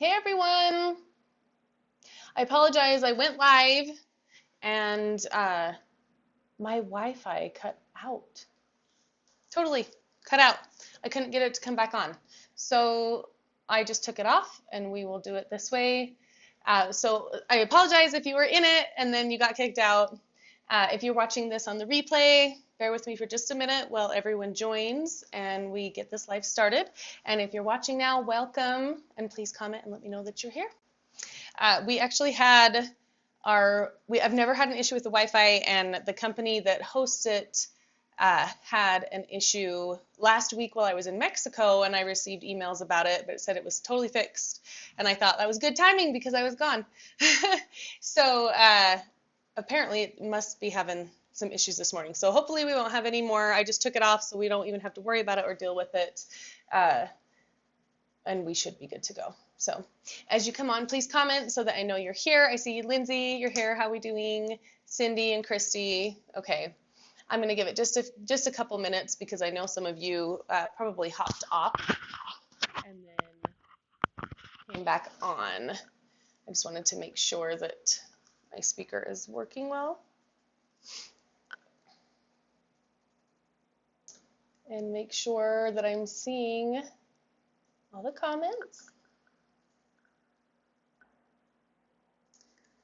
Hey everyone! I apologize. I went live and my Wi-Fi cut out. Totally cut out. I couldn't get it to come back on. So I just took it off and we will do it this way. So I apologize if you were in it and then you got kicked out. If you're watching this on the replay, bear with me for just a minute while everyone joins and we get this live started. And if you're watching now, welcome, and please comment and let me know that you're here. We actually had I've never had an issue with the Wi-Fi, and the company that hosts it had an issue last week while I was in Mexico, and I received emails about it, but it said it was totally fixed. And I thought that was good timing because I was gone. So apparently it must be having some issues this morning. So hopefully we won't have any more. I just took it off so we don't even have to worry about it or deal with it. And we should be good to go. So as you come on, please comment so that I know you're here. I see Lindsay, you're here. How are we doing? Cindy and Christy. Okay. I'm going to give it just a couple minutes because I know some of you probably hopped off and then came back on. I just wanted to make sure that my speaker is working well. And make sure that I'm seeing all the comments.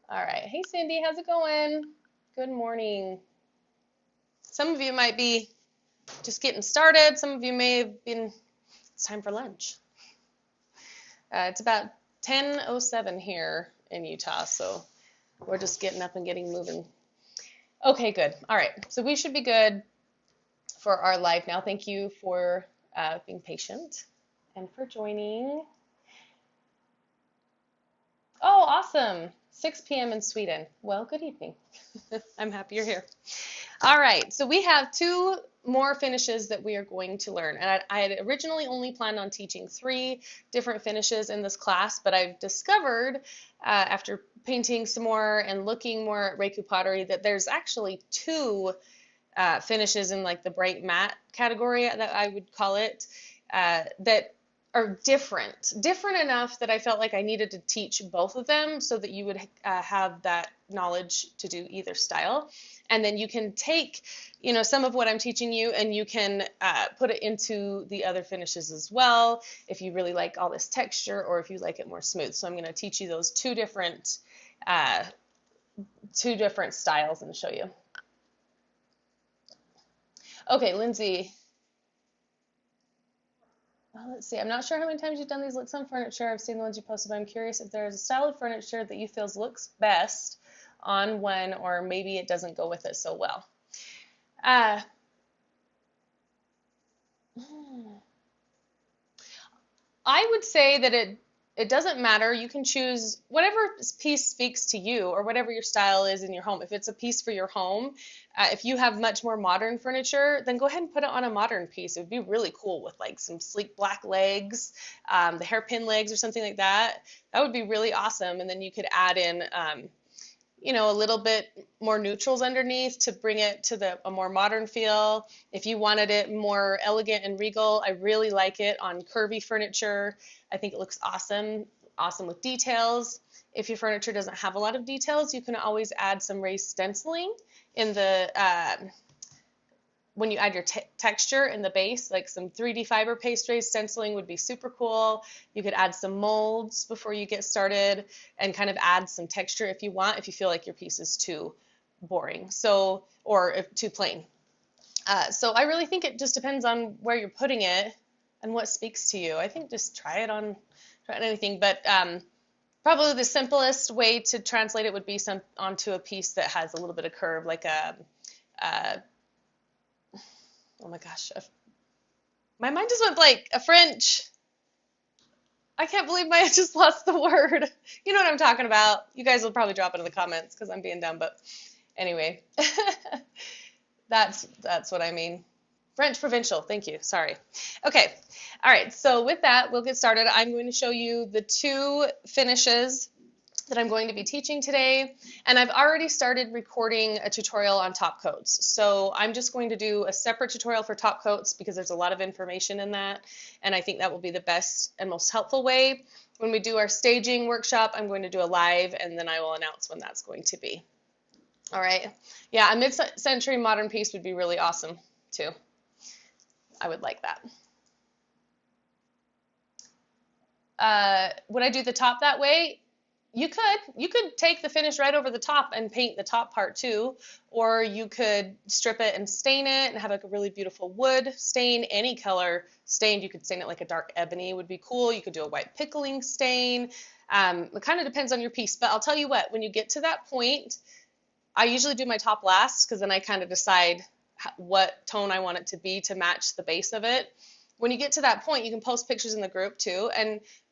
All right. Hey, Cindy, how's it going? Good morning. Some of you might be just getting started. Some of you may have been, it's time for lunch. It's about 10:07 here in Utah, so we're just getting up and getting moving. Okay, good. All right, so we should be good for our live now. Thank you for being patient and for joining. Oh, awesome. 6 p.m. in Sweden. Well, good evening. I'm happy you're here. All right, so we have 2 more finishes that we are going to learn. And I had originally only planned on teaching 3 different finishes in this class, but I've discovered after painting some more and looking more at Raku pottery that there's actually 2 finishes in like the bright matte category that I would call it that are different enough that I felt like I needed to teach both of them so that you would have that knowledge to do either style. And then you can take, some of what I'm teaching you and you can put it into the other finishes as well if you really like all this texture or if you like it more smooth. So I'm going to teach you those 2 different styles and show you. Okay, Lindsay. Let's see. I'm not sure how many times you've done these looks on furniture. I've seen the ones you posted, but I'm curious if there is a style of furniture that you feel looks best on one, or maybe it doesn't go with it so well. I would say that it doesn't matter. You can choose whatever piece speaks to you or whatever your style is in your home. If it's a piece for your home, if you have much more modern furniture, then go ahead and put it on a modern piece. It would be really cool with like some sleek black legs, the hairpin legs or something like that. That would be really awesome. And then you could add in, a little bit more neutrals underneath to bring it to a more modern feel. If you wanted it more elegant and regal, I really like it on curvy furniture. I think it looks awesome with details. If your furniture doesn't have a lot of details, you can always add some raised stenciling in the when you add your texture in the base, like some 3D fiber paste raised stenciling would be super cool. You could add some molds before you get started and kind of add some texture if you want, if you feel like your piece is too boring, or if too plain. So I really think it just depends on where you're putting it and what speaks to you. I think just try it on anything, but probably the simplest way to translate it would be onto a piece that has a little bit of curve, like oh my gosh, my mind just went blank. A French. I can't believe I just lost the word. You know what I'm talking about. You guys will probably drop it in the comments because I'm being dumb, but anyway, that's what I mean. French provincial, thank you, sorry. Okay, all right, so with that, we'll get started. I'm going to show you the 2 finishes that I'm going to be teaching today, and I've already started recording a tutorial on top coats. So I'm just going to do a separate tutorial for top coats because there's a lot of information in that, and I think that will be the best and most helpful way. When we do our staging workshop, I'm going to do a live, and then I will announce when that's going to be. All right. Yeah, a mid-century modern piece would be really awesome too. I would like that. Would I do the top that way? You could take the finish right over the top and paint the top part too, or you could strip it and stain it and have like a really beautiful wood stain, any color stained. You could stain it like a dark ebony would be cool. You could do a white pickling stain. It kind of depends on your piece, but I'll tell you what, when you get to that point, I usually do my top last because then I kind of decide what tone I want it to be to match the base of it. When you get to that point, you can post pictures in the group too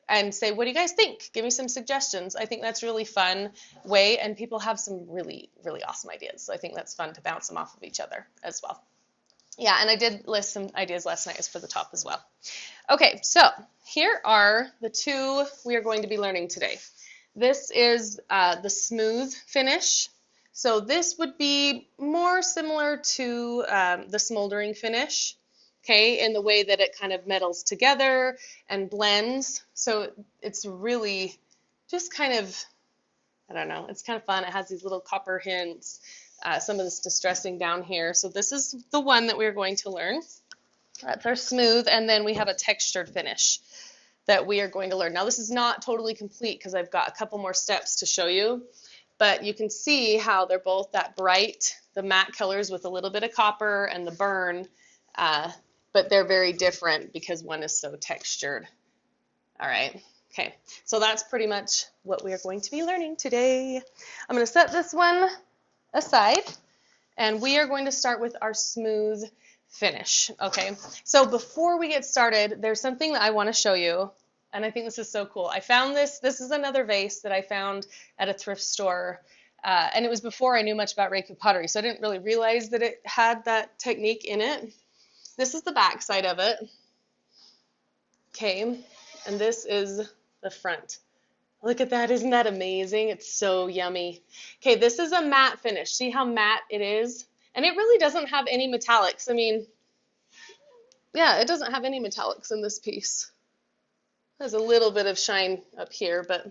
and say, what do you guys think? Give me some suggestions. I think that's a really fun way, and people have some really, really awesome ideas. So I think that's fun to bounce them off of each other as well. Yeah, and I did list some ideas last night for the top as well. Okay, so here are the two we are going to be learning today. This is the smooth finish. So this would be more similar to the smoldering finish, okay, in the way that it kind of metals together and blends. So it's really just kind of, I don't know, it's kind of fun. It has these little copper hints, some of this distressing down here. So this is the one that we're going to learn. That's our smooth, and then we have a textured finish that we are going to learn. Now this is not totally complete because I've got a couple more steps to show you. But you can see how they're both that bright, the matte colors with a little bit of copper and the burn, but they're very different because one is so textured. All right, okay, so that's pretty much what we are going to be learning today. I'm going to set this one aside, and we are going to start with our smooth finish, okay? So before we get started, there's something that I want to show you. And I think this is so cool. I found this. This is another vase that I found at a thrift store. And it was before I knew much about Raku pottery, so I didn't really realize that it had that technique in it. This is the back side of it. Okay, and this is the front. Look at that. Isn't that amazing? It's so yummy. Okay, this is a matte finish. See how matte it is? And it really doesn't have any metallics. I mean, yeah, it doesn't have any metallics in this piece. There's a little bit of shine up here, but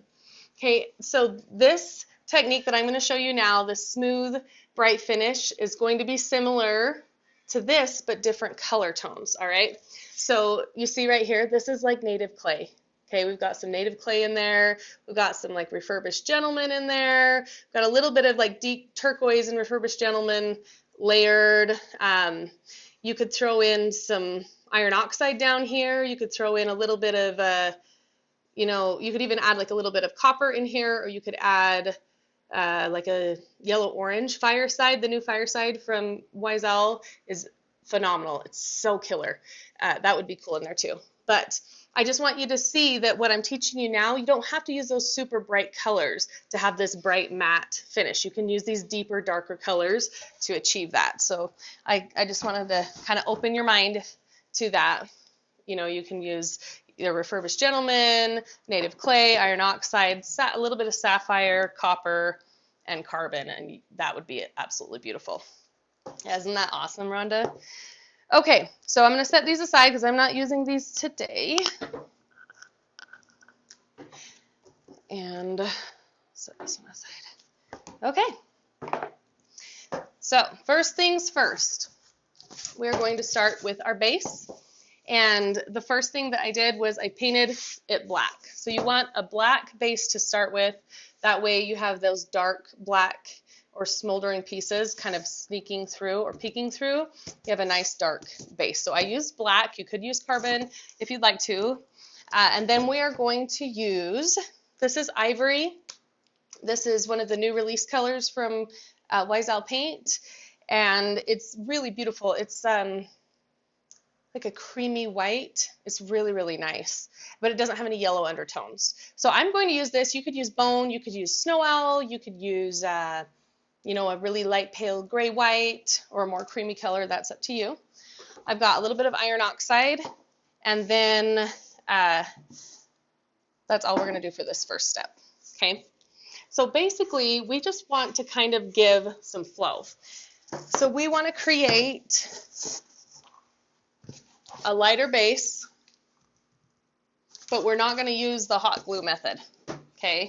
okay, so this technique that I'm going to show you now, the smooth, bright finish, is going to be similar to this, but different color tones, all right? So you see right here, this is like native clay. Okay, we've got some native clay in there. We've got some like refurbished gentleman in there. We've got a little bit of like deep turquoise and refurbished gentleman layered. You could throw in some iron oxide down here. You could throw in a little bit of, you could even add like a little bit of copper in here, or you could add like a yellow-orange fireside. The new fireside from Wiesel is phenomenal. It's so killer. That would be cool in there too. But I just want you to see that what I'm teaching you now, you don't have to use those super bright colors to have this bright matte finish. You can use these deeper, darker colors to achieve that. So I just wanted to kind of open your mind to that. You can use either refurbished gentleman, native clay, iron oxide, a little bit of sapphire, copper, and carbon, and that would be absolutely beautiful. Isn't that awesome, Rhonda? Okay, so I'm going to set these aside because I'm not using these today. And set this one aside. Okay. So first things first, we're going to start with our base. And the first thing that I did was I painted it black. So you want a black base to start with. That way you have those dark black or smoldering pieces kind of sneaking through or peeking through. You have a nice dark base. So I used black. You could use carbon if you'd like to. And then we are going to use, this is ivory. This is one of the new release colors from Wiesel Paint. And it's really beautiful. It's like a creamy white. It's really, really nice, but it doesn't have any yellow undertones. So I'm going to use this. You could use bone, you could use snow owl, you could use, a really light pale gray white or a more creamy color. That's up to you. I've got a little bit of iron oxide, and then that's all we're going to do for this first step. Okay. So basically, we just want to kind of give some flow. So we want to create a lighter base, but we're not going to use the hot glue method, okay?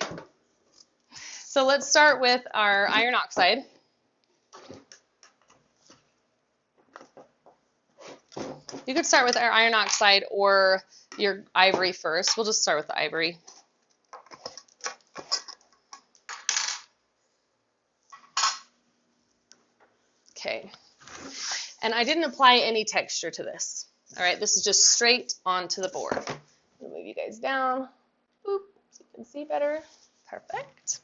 So let's start with our iron oxide. You could start with our iron oxide or your ivory first. We'll just start with the ivory. Okay. And I didn't apply any texture to this. All right, this is just straight onto the board. I'll move you guys down. Boop, so you can see better. Perfect.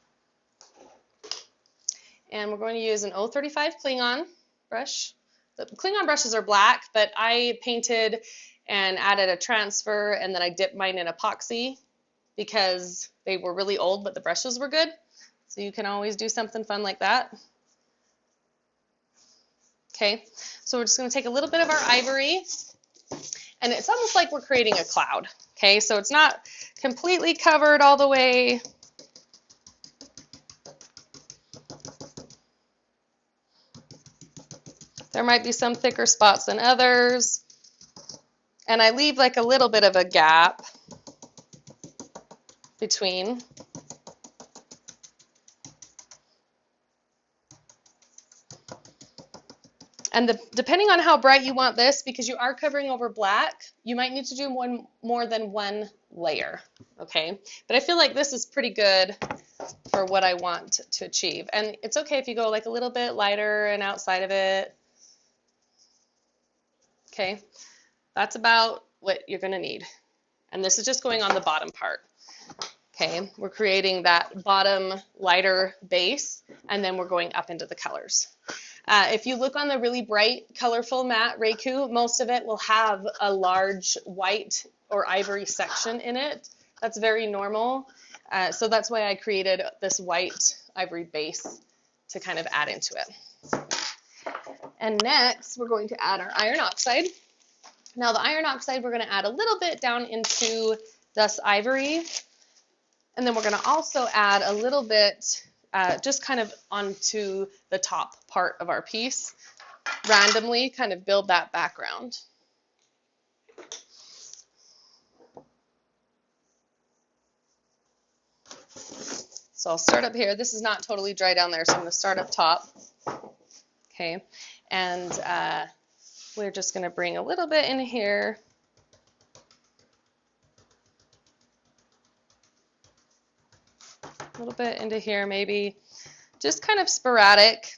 And we're going to use an 035 Klingon brush. The Klingon brushes are black, but I painted and added a transfer, and then I dipped mine in epoxy because they were really old, but the brushes were good. So you can always do something fun like that. Okay, so we're just going to take a little bit of our ivory, and it's almost like we're creating a cloud. Okay, so it's not completely covered all the way. There might be some thicker spots than others. And I leave like a little bit of a gap between. And depending on how bright you want this, because you are covering over black, you might need to do more than one layer, okay? But I feel like this is pretty good for what I want to achieve. And it's okay if you go like a little bit lighter and outside of it. Okay, that's about what you're going to need. And this is just going on the bottom part. Okay, we're creating that bottom lighter base, and then we're going up into the colors. If you look on the really bright, colorful matte Raku, most of it will have a large white or ivory section in it. That's very normal. So that's why I created this white ivory base to kind of add into it. And next, we're going to add our iron oxide. Now the iron oxide, we're going to add a little bit down into this ivory. And then we're going to also add a little bit just kind of onto the top part of our piece, randomly kind of build that background. So I'll start up here. This is not totally dry down there, so I'm going to start up top. Okay, and we're just going to bring a little bit in here. A little bit into here maybe. Just kind of sporadic.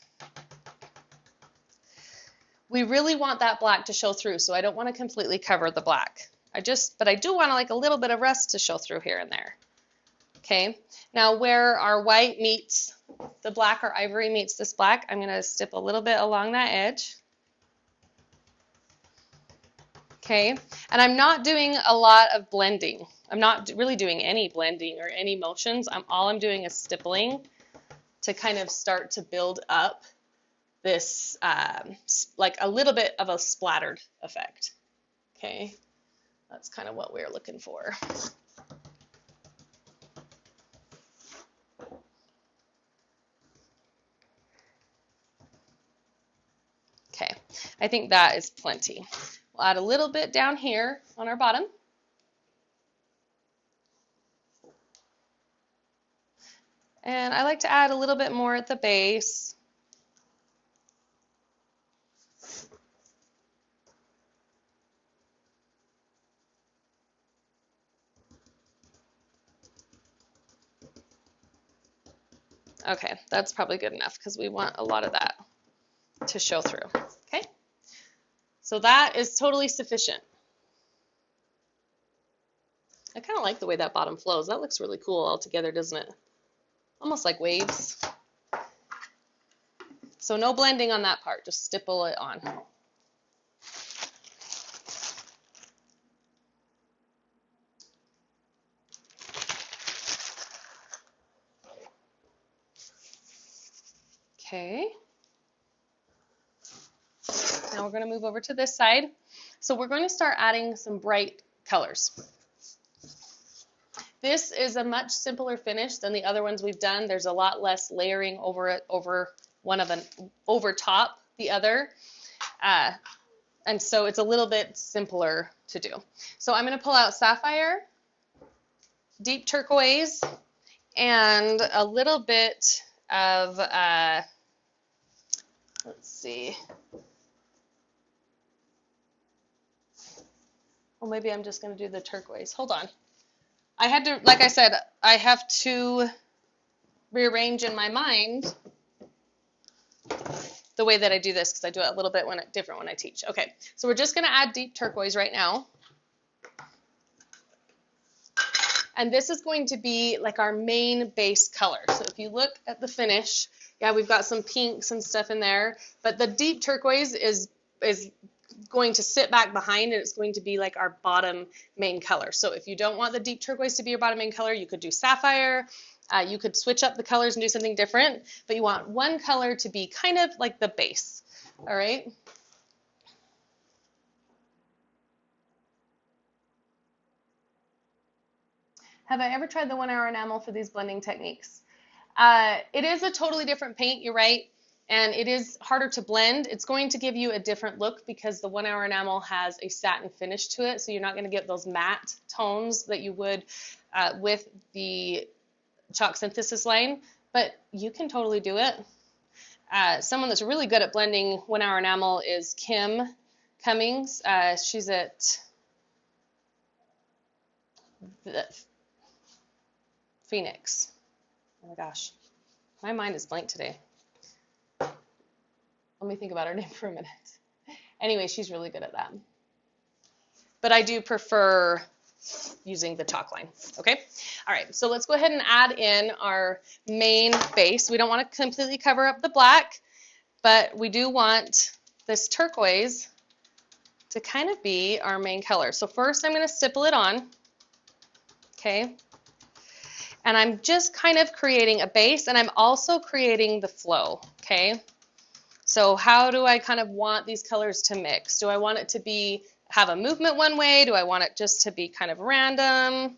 We really want that black to show through, so I don't want to completely cover the black. But I do want like a little bit of rust to show through here and there. Okay, now where our white meets the black, or ivory meets this black, I'm going to stip a little bit along that edge. Okay, and I'm not doing a lot of blending. I'm not really doing any blending or any motions. All I'm doing is stippling to kind of start to build up this, like a little bit of a splattered effect. Okay, that's kind of what we're looking for. Okay, I think that is plenty. We'll add a little bit down here on our bottom. And I like to add a little bit more at the base. Okay, that's probably good enough because we want a lot of that to show through. Okay, so that is totally sufficient. I kind of like the way that bottom flows. That looks really cool all together, doesn't it? Almost like waves. So no blending on that part, just stipple it on. Okay. Now we're going to move over to this side. So we're going to start adding some bright colors. This is a much simpler finish than the other ones we've done. There's a lot less layering over it, over top the other. And so it's a little bit simpler to do. So I'm going to pull out sapphire, deep turquoise, and a little bit of, let's see. Well, maybe I'm just going to do the turquoise. Hold on. I had to, like I said, I have to rearrange in my mind the way that I do this, because I do it a little bit different when I teach. Okay, so we're just going to add deep turquoise right now. And this is going to be like our main base color. So if you look at the finish, yeah, we've got some pinks and stuff in there, but the deep turquoise is going to sit back behind, and it's going to be like our bottom main color. So if you don't want the deep turquoise to be your bottom main color, you could do sapphire. You could switch up the colors and do something different, but you want one color to be kind of like the base. All right. Have I ever tried the 1 hour enamel for these blending techniques? It is a totally different paint, you're right, and it is harder to blend. It's going to give you a different look because the 1 hour enamel has a satin finish to it, so you're not going to get those matte tones that you would with the chalk synthesis line, but you can totally do it. Someone that's really good at blending 1 hour enamel is Kim Cummings. She's at Phoenix. Oh my gosh, my mind is blank today. Let me think about her name for a minute. Anyway, she's really good at that. But I do prefer using the chalk line. Okay? All right, so let's go ahead and add in our main base. We don't want to completely cover up the black, but we do want this turquoise to kind of be our main color. So first I'm going to stipple it on. Okay? And I'm just kind of creating a base, and I'm also creating the flow. Okay? So how do I kind of want these colors to mix? Do I want it to have a movement one way? Do I want it just to be kind of random?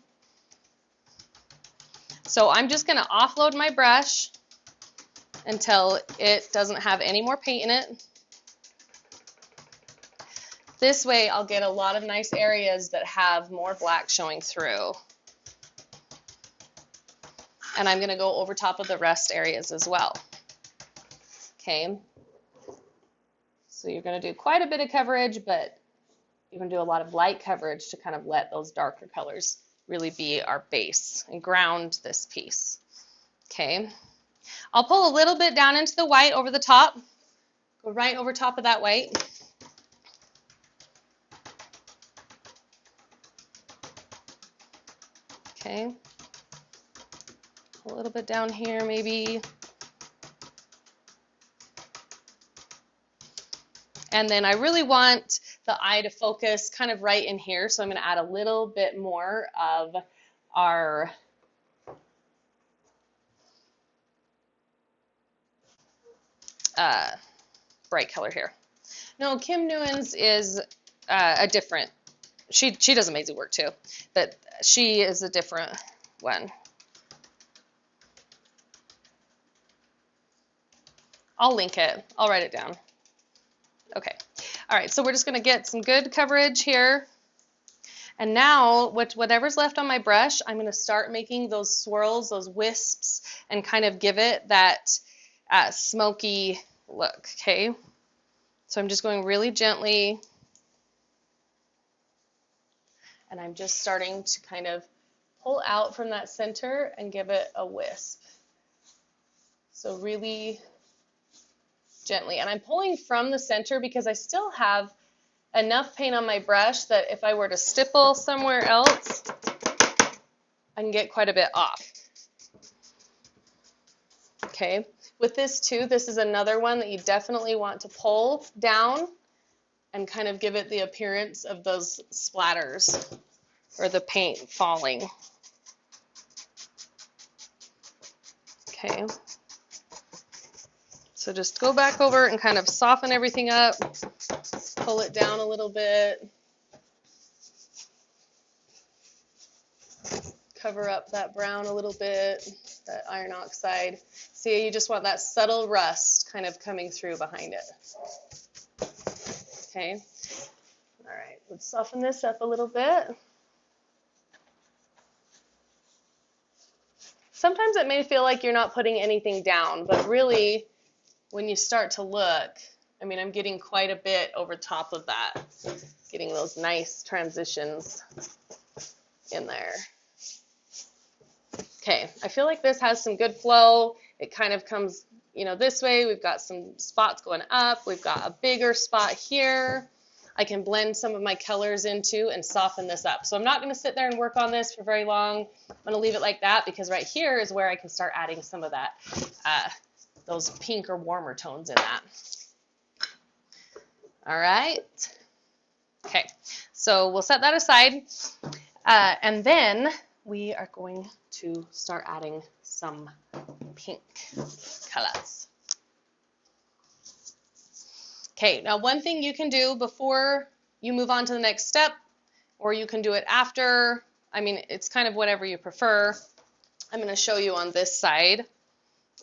So I'm just going to offload my brush until it doesn't have any more paint in it. This way I'll get a lot of nice areas that have more black showing through. And I'm going to go over top of the rest areas as well. Okay. So you're going to do quite a bit of coverage, but you're going to do a lot of light coverage to kind of let those darker colors really be our base and ground this piece. Okay. I'll pull a little bit down into the white over the top. Go right over top of that white. Okay. A little bit down here maybe. And then I really want the eye to focus kind of right in here, so I'm going to add a little bit more of our bright color here. No, Kim Nguyen's is a different, she does amazing work too, but she is a different one. I'll link it. I'll write it down. Okay. All right, so we're just going to get some good coverage here. And now, whatever's left on my brush, I'm going to start making those swirls, those wisps, and kind of give it that smoky look, okay? So I'm just going really gently, and I'm just starting to kind of pull out from that center and give it a wisp. So really gently, and I'm pulling from the center because I still have enough paint on my brush that if I were to stipple somewhere else, I can get quite a bit off. Okay, with this too, this is another one that you definitely want to pull down and kind of give it the appearance of those splatters or the paint falling. Okay. So just go back over and kind of soften everything up, pull it down a little bit, cover up that brown a little bit, that iron oxide. See, you just want that subtle rust kind of coming through behind it. Okay. All right, let's soften this up a little bit. Sometimes it may feel like you're not putting anything down, but really, when you start to look, I mean, I'm getting quite a bit over top of that, getting those nice transitions in there. Okay, I feel like this has some good flow. It kind of comes, you know, this way. We've got some spots going up. We've got a bigger spot here. I can blend some of my colors into and soften this up. So I'm not going to sit there and work on this for very long. I'm going to leave it like that because right here is where I can start adding some of that, those pink or warmer tones in that. All right. Okay, so we'll set that aside. And then we are going to start adding some pink colors. Okay, now one thing you can do before you move on to the next step, or you can do it after, I mean, it's kind of whatever you prefer. I'm going to show you on this side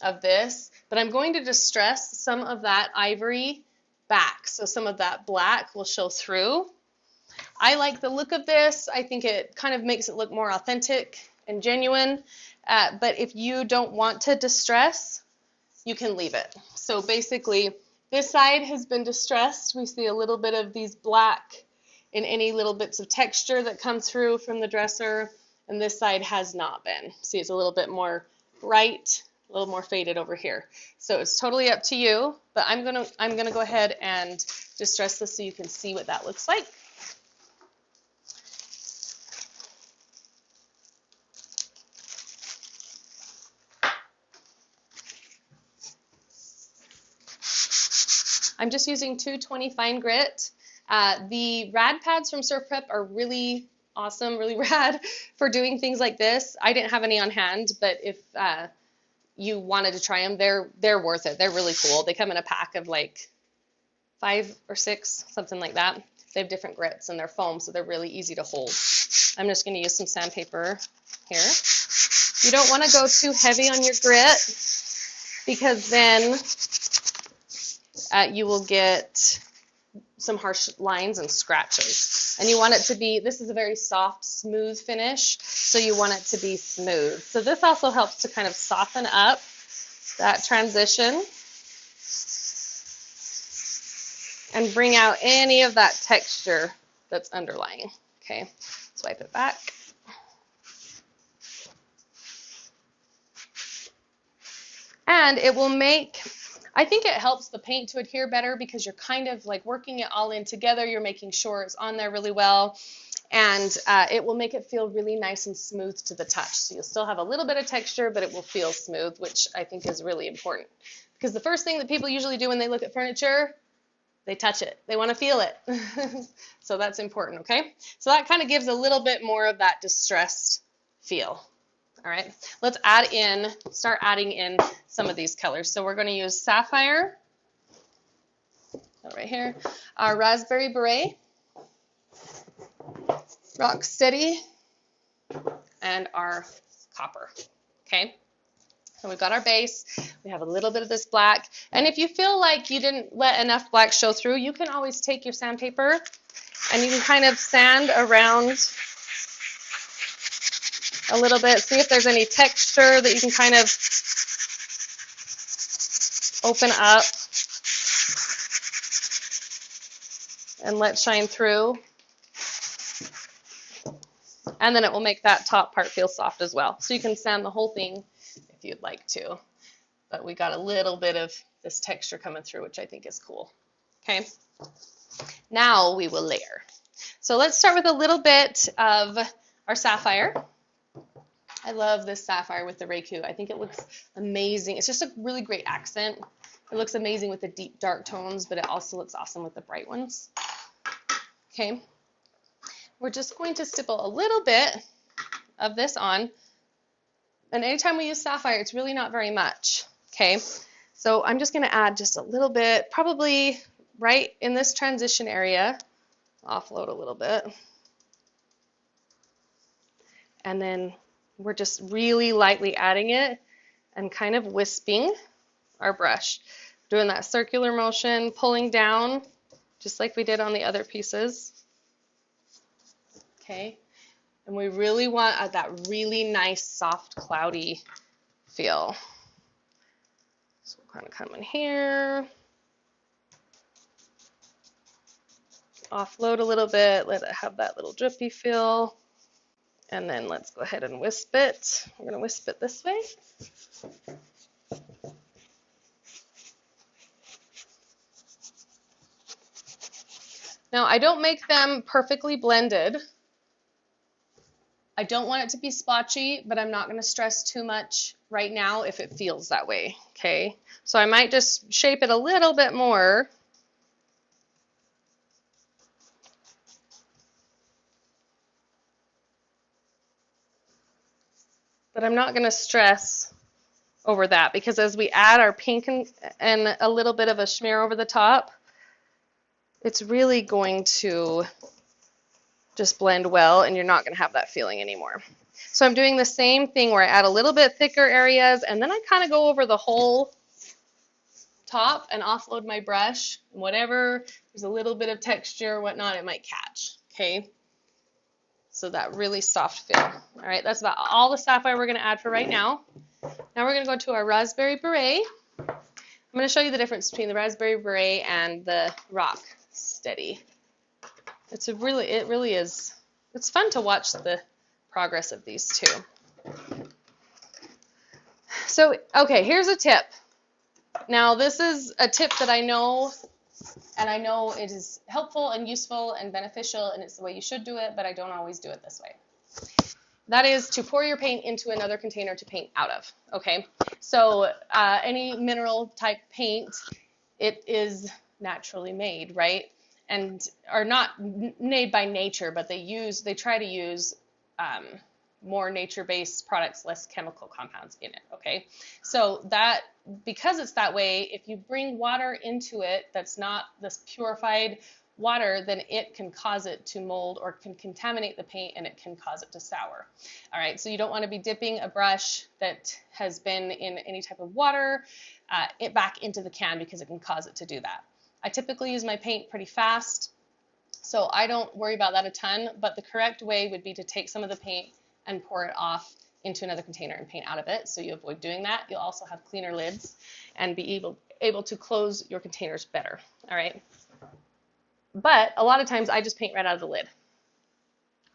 of this, but I'm going to distress some of that ivory back, so some of that black will show through. I like the look of this. I think it kind of makes it look more authentic and genuine, but if you don't want to distress, you can leave it. So basically, this side has been distressed. We see a little bit of these black in any little bits of texture that come through from the dresser, and this side has not been. See, it's a little bit more bright, a little more faded over here. So it's totally up to you, but I'm gonna go ahead and distress this so you can see what that looks like. I'm just using 220 fine grit. The rad pads from Surf Prep are really awesome, really rad for doing things like this. I didn't have any on hand, but if you wanted to try them, they're worth it. They're really cool. They come in a pack of like 5 or 6, something like that. They have different grits and they're foam, so they're really easy to hold. I'm just going to use some sandpaper here. You don't want to go too heavy on your grit because then you will get some harsh lines and scratches. And you want it to be, this is a very soft, smooth finish, so you want it to be smooth. So this also helps to kind of soften up that transition and bring out any of that texture that's underlying. Okay, swipe it back. And it will make, I think it helps the paint to adhere better because you're kind of like working it all in together. You're making sure it's on there really well. And it will make it feel really nice and smooth to the touch. So you'll still have a little bit of texture, but it will feel smooth, which I think is really important. Because the first thing that people usually do when they look at furniture, they touch it. They want to feel it. So that's important, okay? So that kind of gives a little bit more of that distressed feel. All right, let's start adding in some of these colors. So we're going to use Sapphire, right here, our Raspberry Beret, Rock Steady, and our Copper. Okay, so we've got our base. We have a little bit of this black. And if you feel like you didn't let enough black show through, you can always take your sandpaper and you can kind of sand around a little bit, see if there's any texture that you can kind of open up and let shine through. And then it will make that top part feel soft as well. So you can sand the whole thing if you'd like to. But we got a little bit of this texture coming through, which I think is cool. Okay, now we will layer. So let's start with a little bit of our Sapphire. I love this Sapphire with the Raku. I think it looks amazing. It's just a really great accent. It looks amazing with the deep dark tones, but it also looks awesome with the bright ones. Okay, we're just going to stipple a little bit of this on. And anytime we use Sapphire, it's really not very much. Okay, so I'm just going to add just a little bit, probably right in this transition area. Offload a little bit. And then We're just really lightly adding it and kind of wisping our brush. Doing that circular motion, pulling down, just like we did on the other pieces. Okay, and we really want that really nice, soft, cloudy feel. So we'll kind of come in here, offload a little bit, let it have that little drippy feel, and then let's go ahead and wisp it. We're going to wisp it this way. Now, I don't make them perfectly blended. I don't want it to be splotchy, but I'm not going to stress too much right now if it feels that way, okay? So I might just shape it a little bit more. But I'm not going to stress over that because as we add our pink and a little bit of a smear over the top, it's really going to just blend well and you're not going to have that feeling anymore. So I'm doing the same thing where I add a little bit thicker areas and then I kind of go over the whole top and offload my brush. Whatever, there's a little bit of texture or whatnot, it might catch, okay? So that really soft feel. All right, that's about all the sapphire we're going to add for right now. Now we're going to go to our raspberry beret. I'm going to show you the difference between the raspberry beret and the rock steady. It really is. It's fun to watch the progress of these two. So, okay, here's a tip. Now, this is a tip that I know, and I know it is helpful and useful and beneficial, and it's the way you should do it, but I don't always do it this way. That is to pour your paint into another container to paint out of, okay? So any mineral type paint, it is naturally made, right? And are not made by nature, but they try to use more nature-based products, less chemical compounds in it, okay? So that, because it's that way, if you bring water into it that's not this purified water, then it can cause it to mold or can contaminate the paint and it can cause it to sour. All right, so you don't want to be dipping a brush that has been in any type of water back into the can because it can cause it to do that. I typically use my paint pretty fast, so I don't worry about that a ton, but the correct way would be to take some of the paint and pour it off into another container and paint out of it, so you avoid doing that. You'll also have cleaner lids and be able to close your containers better, all right? But a lot of times I just paint right out of the lid.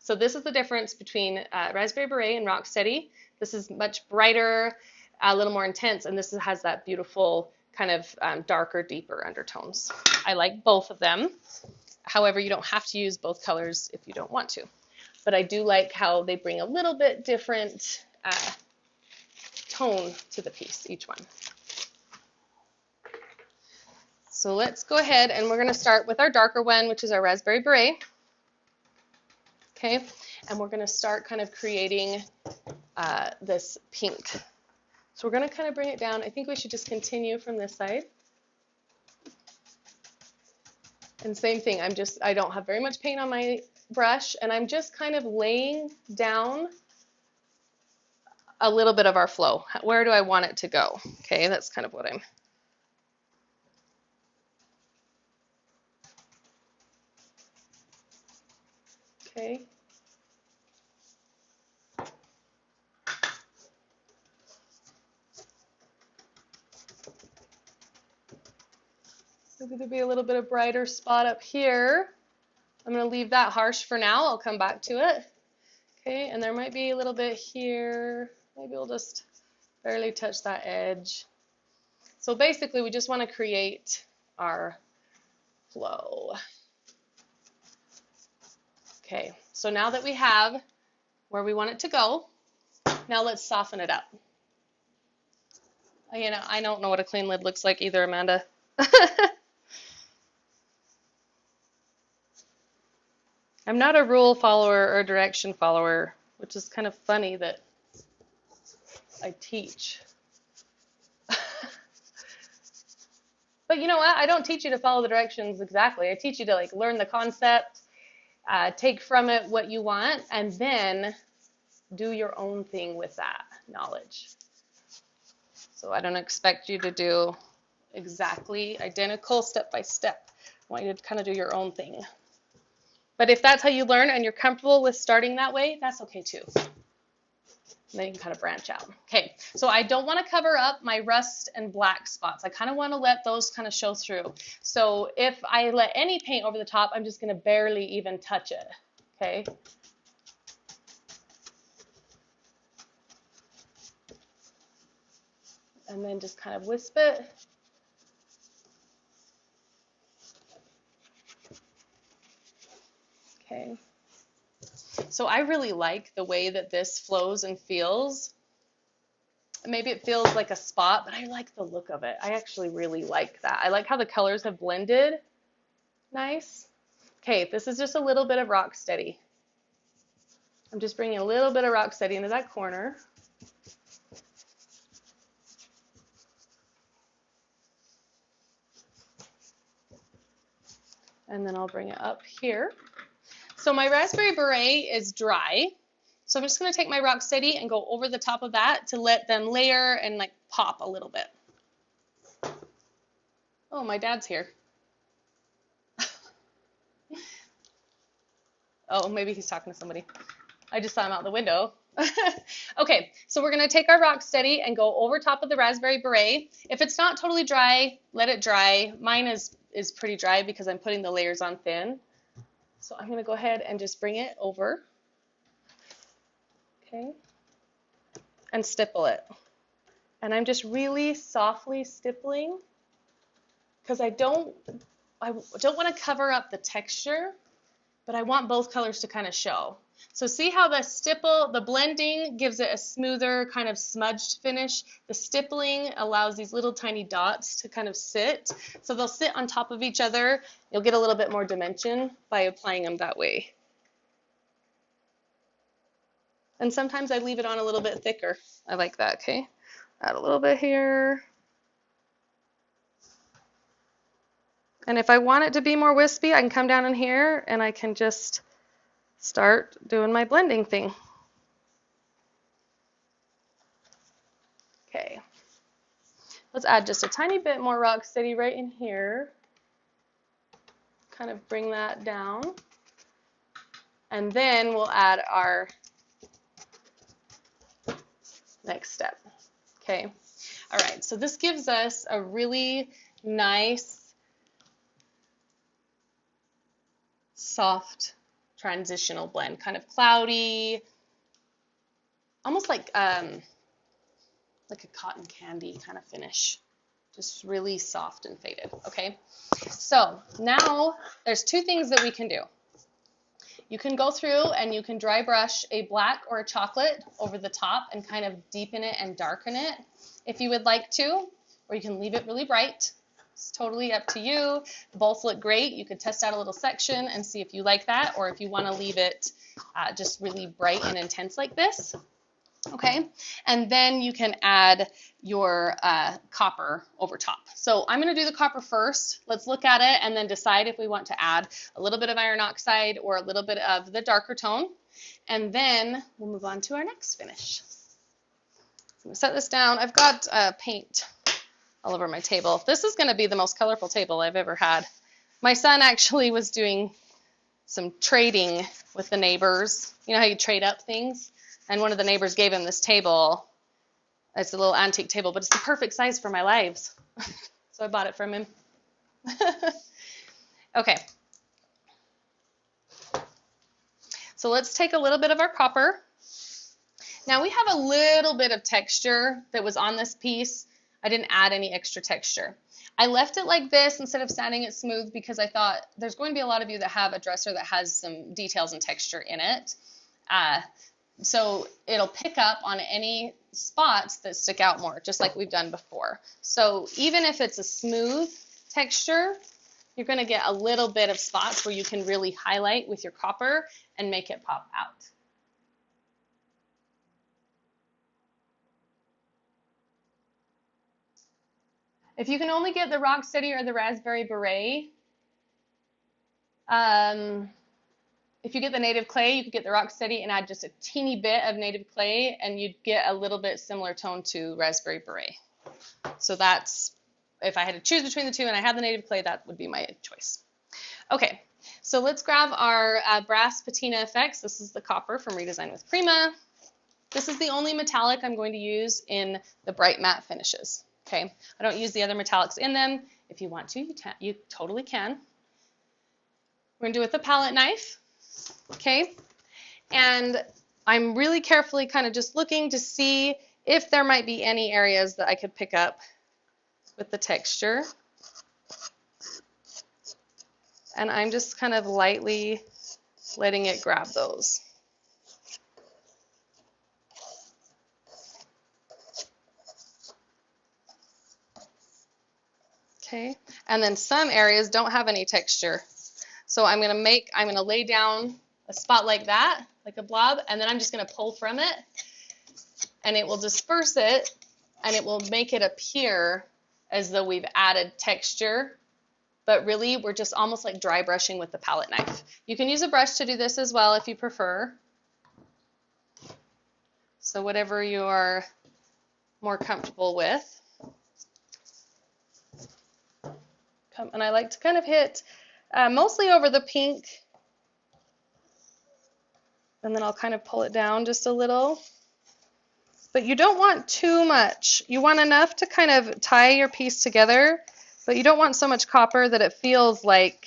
So this is the difference between Raspberry Beret and Rocksteady. This is much brighter, a little more intense, and this has that beautiful kind of darker, deeper undertones. I like both of them. However, you don't have to use both colors if you don't want to. But I do like how they bring a little bit different tone to the piece, each one. So let's go ahead and we're going to start with our darker one, which is our Raspberry Beret. Okay, and we're going to start kind of creating this pink. So we're going to kind of bring it down. I think we should just continue from this side. And same thing, I don't have very much paint on my brush, and I'm just kind of laying down a little bit of our flow. Where do I want it to go? Okay, that's kind of what I'm... Okay. Maybe there'll be a little bit of brighter spot up here. I'm going to leave that harsh for now. I'll come back to it. Okay, and there might be a little bit here. Maybe we'll just barely touch that edge. So basically, we just want to create our flow. Okay, so now that we have where we want it to go, now let's soften it up. You know, I don't know what a clean lid looks like either, Amanda. I'm not a rule follower or direction follower, which is kind of funny that I teach. But you know what? I don't teach you to follow the directions exactly. I teach you to learn the concept, take from it what you want, and then do your own thing with that knowledge. So I don't expect you to do exactly identical step by step. I want you to kind of do your own thing. But if that's how you learn and you're comfortable with starting that way, that's okay too. And then you can kind of branch out. Okay, so I don't want to cover up my rust and black spots. I kind of want to let those kind of show through. So if I let any paint over the top, I'm just going to barely even touch it. Okay. And then just kind of wisp it. Okay. So I really like the way that this flows and feels. Maybe it feels like a spot, but I like the look of it. I actually really like that. I like how the colors have blended. Nice. Okay, this is just a little bit of Rocksteady. I'm just bringing a little bit of Rocksteady into that corner. And then I'll bring it up here. So my raspberry beret is dry. So I'm just going to take my Rocksteady and go over the top of that to let them layer and like pop a little bit. Oh, my dad's here. Oh, maybe he's talking to somebody. I just saw him out the window. Okay, so we're going to take our Rocksteady and go over top of the raspberry beret. If it's not totally dry, let it dry. Mine is pretty dry because I'm putting the layers on thin. So I'm going to go ahead and just bring it over. Okay, and stipple it. And I'm just really softly stippling because I don't want to cover up the texture, but I want both colors to kind of show. So see how the stipple, the blending gives it a smoother kind of smudged finish. The stippling allows these little tiny dots to kind of sit. So they'll sit on top of each other. You'll get a little bit more dimension by applying them that way. And sometimes I leave it on a little bit thicker. I like that, okay? Add a little bit here. And if I want it to be more wispy, I can come down in here and I can just start doing my blending thing. Okay. Let's add just a tiny bit more Rocksteady right in here. Kind of bring that down. And then we'll add our next step. Okay. All right. So this gives us a really nice, soft transitional blend, kind of cloudy, almost like a cotton candy kind of finish. Just really soft and faded. Okay. So now there's two things that we can do. You can go through and you can dry brush a black or a chocolate over the top and kind of deepen it and darken it if you would like to, or you can leave it really bright. It's totally up to you. Both look great. You could test out a little section and see if you like that, or if you want to leave it just really bright and intense like this. Okay, and then you can add your copper over top. So I'm going to do the copper first. Let's look at it and then decide if we want to add a little bit of iron oxide or a little bit of the darker tone. And then we'll move on to our next finish. So I'm going to set this down. I've got paint all over my table. This is going to be the most colorful table I've ever had. My son actually was doing some trading with the neighbors. You know how you trade up things? And one of the neighbors gave him this table. It's a little antique table, but it's the perfect size for my lives. So I bought it from him. Okay. So let's take a little bit of our copper. Now we have a little bit of texture that was on this piece. I didn't add any extra texture. I left it like this instead of sanding it smooth because I thought there's going to be a lot of you that have a dresser that has some details and texture in it. So it'll pick up on any spots that stick out more, just like we've done before. So even if it's a smooth texture, you're going to get a little bit of spots where you can really highlight with your copper and make it pop out. If you can only get the Rocksteady or the Raspberry Beret, if you get the native clay, you could get the Rock Steady and add just a teeny bit of native clay, and you'd get a little bit similar tone to Raspberry Beret. So that's, if I had to choose between the two and I had the native clay, that would be my choice. Okay, so let's grab our brass patina effects. This is the copper from Redesign with Prima. This is the only metallic I'm going to use in the bright matte finishes. Okay, I don't use the other metallics in them. If you want to, you totally can. We're going to do it with a palette knife. Okay, and I'm really carefully kind of just looking to see if there might be any areas that I could pick up with the texture. And I'm just kind of lightly letting it grab those. Okay, and then some areas don't have any texture. So I'm gonna lay down a spot like that, like a blob, and then I'm just gonna pull from it, and it will disperse it, and it will make it appear as though we've added texture, but really we're just almost like dry brushing with the palette knife. You can use a brush to do this as well if you prefer. So whatever you're more comfortable with. And I like to kind of hit mostly over the pink, and then I'll kind of pull it down just a little. But you don't want too much. You want enough to kind of tie your piece together, but you don't want so much copper that it feels like,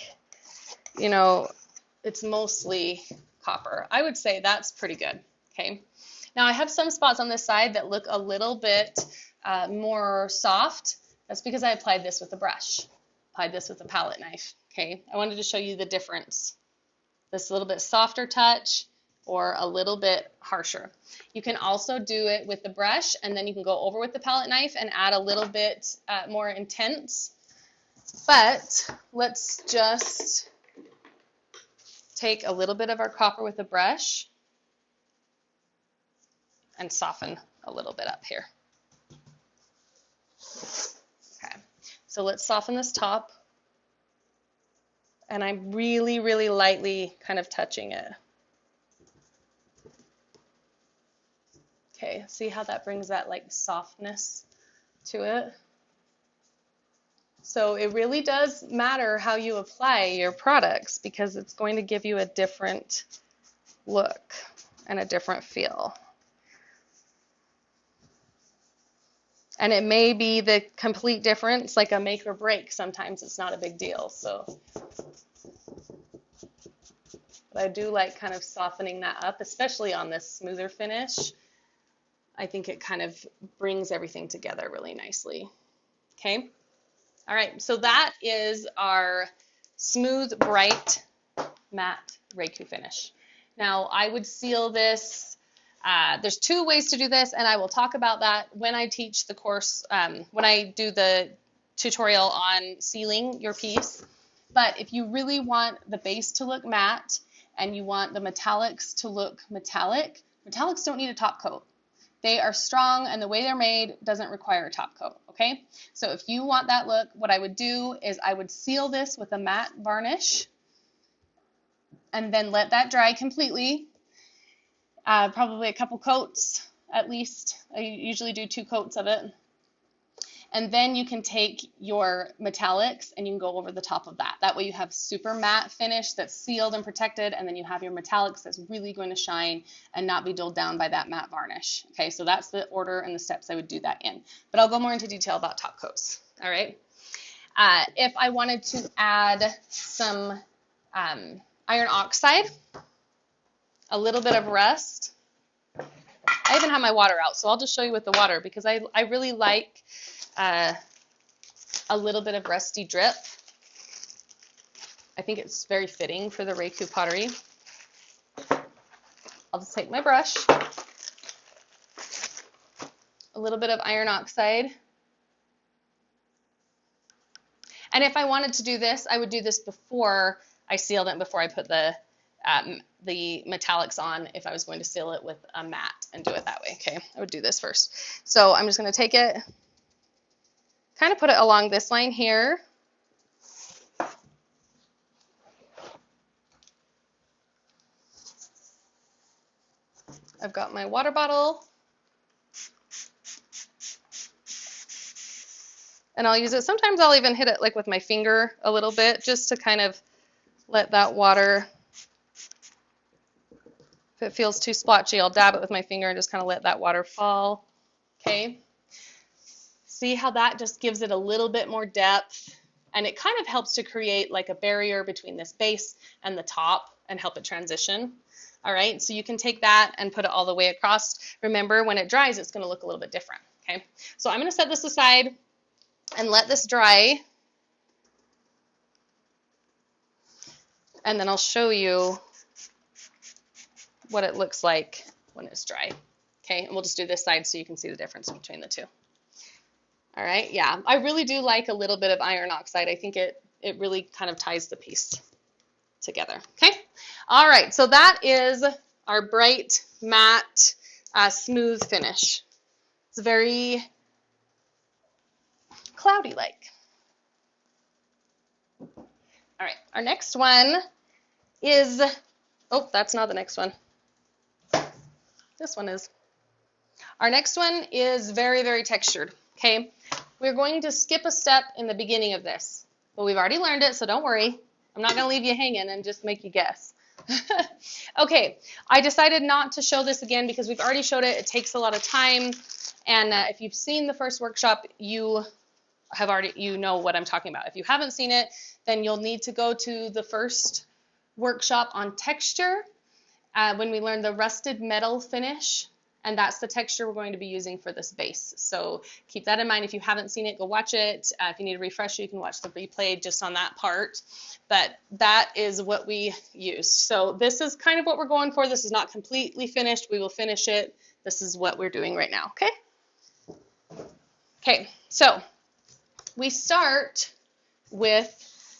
you know, it's mostly copper. I would say that's pretty good. Okay. Now I have some spots on this side that look a little bit more soft. That's because I applied this with a brush. Applied this with a palette knife. Okay, I wanted to show you the difference. This little bit softer touch or a little bit harsher. You can also do it with the brush, and then you can go over with the palette knife and add a little bit more intense. But let's just take a little bit of our copper with a brush and soften a little bit up here. Okay, so let's soften this top. And I'm really, really lightly kind of touching it. Okay, see how that brings that like softness to it? So it really does matter how you apply your products, because it's going to give you a different look and a different feel. And it may be the complete difference, like a make or break. Sometimes it's not a big deal. So, but I do like kind of softening that up, especially on this smoother finish. I think it kind of brings everything together really nicely. Okay. All right. So that is our smooth, bright, matte Raku finish. Now I would seal this. There's two ways to do this, and I will talk about that when I teach the course, when I do the tutorial on sealing your piece. But if you really want the base to look matte and you want the metallics to look metallic, metallics don't need a top coat. They are strong, and the way they're made doesn't require a top coat, okay? So if you want that look, what I would do is I would seal this with a matte varnish and then let that dry completely. Probably a couple coats at least. I usually do 2 coats of it. And then you can take your metallics and you can go over the top of that. That way you have super matte finish that's sealed and protected, and then you have your metallics that's really going to shine and not be dulled down by that matte varnish. Okay, so that's the order and the steps I would do that in. But I'll go more into detail about top coats. All right. If I wanted to add some iron oxide, a little bit of rust. I even have my water out, so I'll just show you with the water, because I really like a little bit of rusty drip. I think it's very fitting for the Raku pottery. I'll just take my brush, a little bit of iron oxide. And if I wanted to do this, I would do this before I sealed it, before I put the metallics on, if I was going to seal it with a matte and do it that way. Okay, I would do this first. So I'm just going to take it, kind of put it along this line here. I've got my water bottle. And I'll use it. Sometimes I'll even hit it like with my finger a little bit just to kind of let that water, if it feels too splotchy, I'll dab it with my finger and just kind of let that water fall. Okay. See how that just gives it a little bit more depth, and it kind of helps to create like a barrier between this base and the top and help it transition. All right, so you can take that and put it all the way across. Remember, when it dries, it's going to look a little bit different. Okay, so I'm going to set this aside and let this dry, and then I'll show you what it looks like when it's dry. Okay, and we'll just do this side so you can see the difference between the two. All right, yeah, I really do like a little bit of iron oxide. I think it really kind of ties the piece together. Okay, all right, so that is our bright, matte, smooth finish. It's very cloudy-like. All right, our next one is, oh, that's not the next one. This one is. Our next one is very, very textured. Okay, we're going to skip a step in the beginning of this, but we've already learned it, so don't worry. I'm not going to leave you hanging and just make you guess. Okay, I decided not to show this again because we've already showed it. It takes a lot of time, and if you've seen the first workshop, you know what I'm talking about. If you haven't seen it, then you'll need to go to the first workshop on texture when we learn the rusted metal finish. And that's the texture we're going to be using for this base. So keep that in mind. If you haven't seen it, go watch it. If you need a refresher, you can watch the replay just on that part. But that is what we used. So this is kind of what we're going for. This is not completely finished. We will finish it. This is what we're doing right now, okay? Okay, so we start with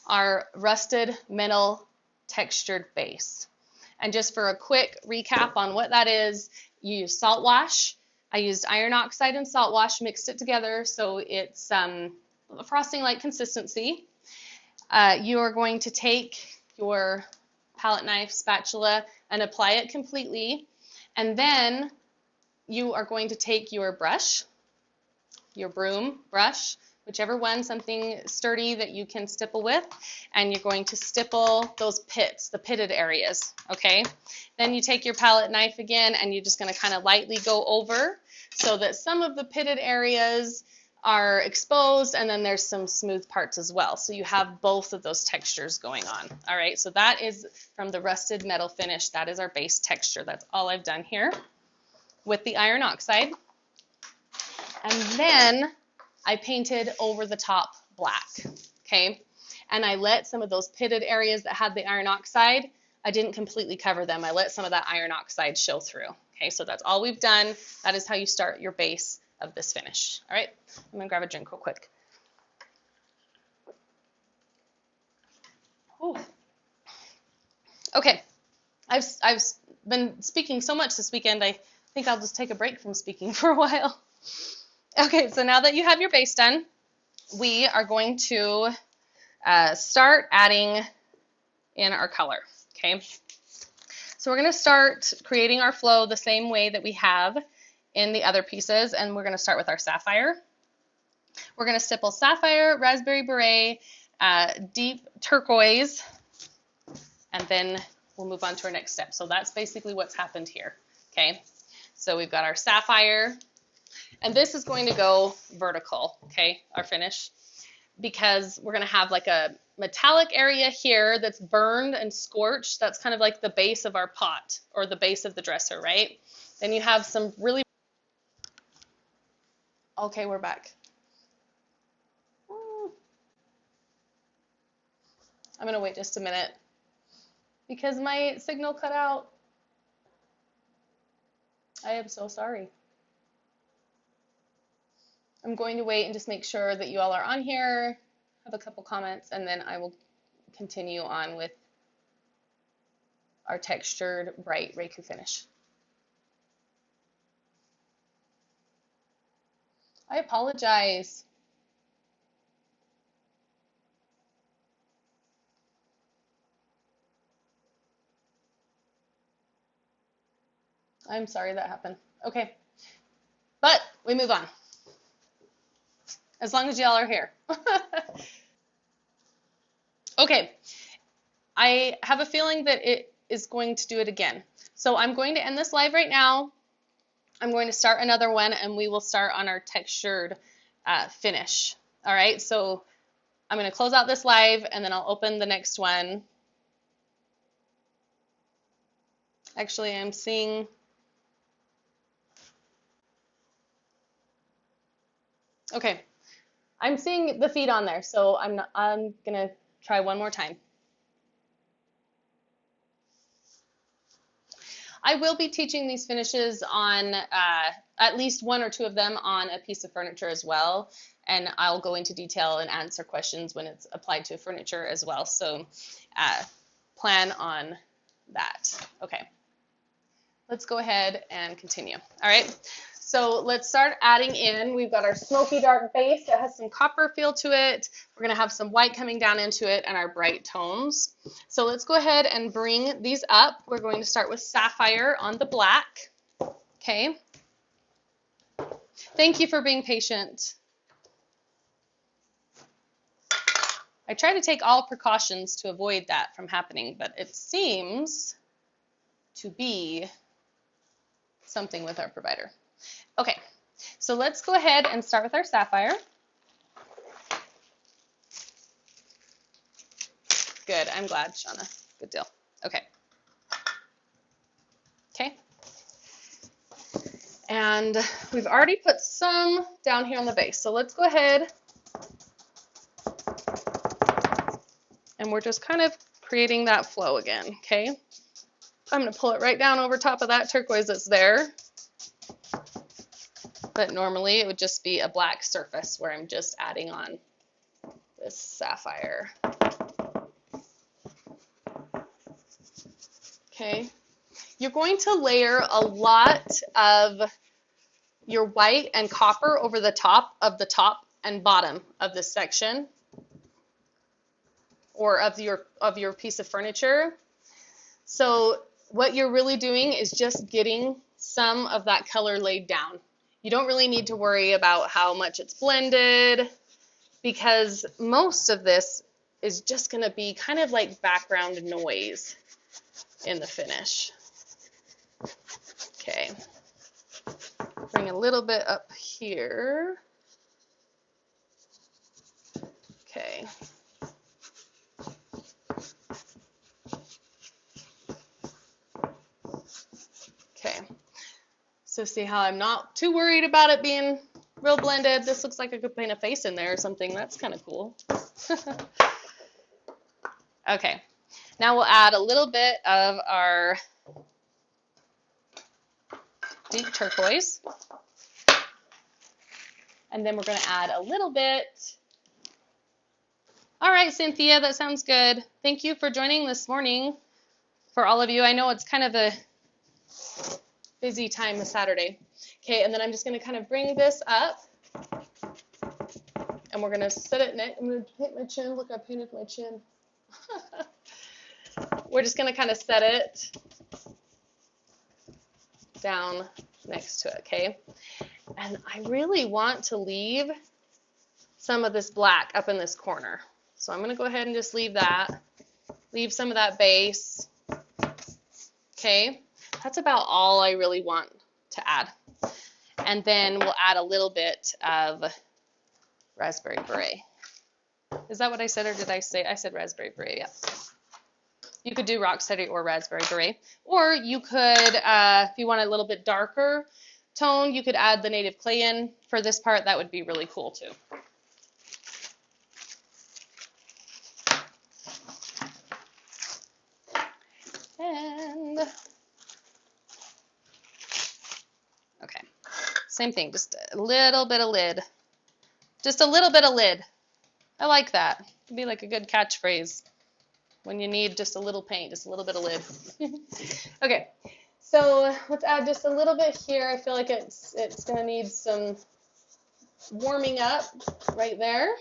our rusted metal textured base. And just for a quick recap on what that is, you use salt wash. I used iron oxide and salt wash, mixed it together so it's a frosting-like consistency. You are going to take your palette knife, spatula, and apply it completely. And then you are going to take your brush, your broom brush, whichever one, something sturdy that you can stipple with, and you're going to stipple those pits, the pitted areas, okay? Then you take your palette knife again, and you're just going to kind of lightly go over so that some of the pitted areas are exposed, and then there's some smooth parts as well. So you have both of those textures going on, all right? So that is from the rusted metal finish. That is our base texture. That's all I've done here with the iron oxide. And then I painted over the top black, okay? And I let some of those pitted areas that had the iron oxide, I didn't completely cover them. I let some of that iron oxide show through, okay? So that's all we've done. That is how you start your base of this finish, all right? I'm gonna grab a drink real quick. Ooh. Okay, I've been speaking so much this weekend, I think I'll just take a break from speaking for a while. Okay, so now that you have your base done, we are going to start adding in our color, okay? So we're going to start creating our flow the same way that we have in the other pieces, and we're going to start with our sapphire. We're going to stipple sapphire, raspberry beret, deep turquoise, and then we'll move on to our next step. So that's basically what's happened here, okay? So we've got our sapphire, and this is going to go vertical, okay, our finish, because we're going to have like a metallic area here that's burned and scorched. That's kind of like the base of our pot or the base of the dresser, right? Then you have some really... Okay, we're back. I'm going to wait just a minute because my signal cut out. I am so sorry. I'm going to wait and just make sure that you all are on here, have a couple comments, and then I will continue on with our textured bright Raku finish. I apologize. I'm sorry that happened. Okay, but we move on. As long as y'all are here. Okay, I have a feeling that it is going to do it again. So I'm going to end this live right now. I'm going to start another one, and we will start on our textured finish. All right, so I'm going to close out this live, and then I'll open the next one. Actually, I'm seeing... Okay, I'm seeing the feet on there, so I'm going to try one more time. I will be teaching these finishes on at least one or two of them on a piece of furniture as well, and I'll go into detail and answer questions when it's applied to furniture as well, so plan on that. Okay, let's go ahead and continue. All right, so let's start adding in. We've got our smoky dark base that has some copper feel to it. We're going to have some white coming down into it and our bright tones. So let's go ahead and bring these up. We're going to start with sapphire on the black. Okay. Thank you for being patient. I try to take all precautions to avoid that from happening, but it seems to be something with our provider. Okay, so let's go ahead and start with our sapphire. Good, I'm glad, Shauna. Good deal. Okay. Okay. And we've already put some down here on the base, so let's go ahead and we're just kind of creating that flow again, okay? I'm going to pull it right down over top of that turquoise that's there. But normally it would just be a black surface where I'm just adding on this sapphire. Okay, you're going to layer a lot of your white and copper over the top and bottom of this section or of your piece of furniture. So what you're really doing is just getting some of that color laid down. You don't really need to worry about how much it's blended because most of this is just going to be kind of like background noise in the finish. Okay, bring a little bit up here. Okay. Okay. So see how I'm not too worried about it being real blended. This looks like I could paint a face in there or something. That's kind of cool. Okay, now we'll add a little bit of our deep turquoise. And then we're going to add a little bit. All right, Cynthia, that sounds good. Thank you for joining this morning. For all of you, I know it's kind of a busy time of Saturday. Okay, and then I'm just going to kind of bring this up, and we're going to set it next. I'm going to paint my chin. Look, I painted my chin. We're just going to kind of set it down next to it, okay? And I really want to leave some of this black up in this corner. So I'm going to go ahead and just leave that. Leave some of that base. Okay, that's about all I really want to add. And then we'll add a little bit of raspberry beret. Is that what I said, or did I say? I said raspberry beret, yeah. You could do rocksteady or raspberry beret. Or you could, if you want a little bit darker tone, you could add the native clay in for this part. That would be really cool too. And, okay, same thing, just a little bit of lid. Just a little bit of lid. I like that. It'd be like a good catchphrase when you need just a little paint, just a little bit of lid. Okay, so let's add just a little bit here. I feel like it's going to need some warming up right there.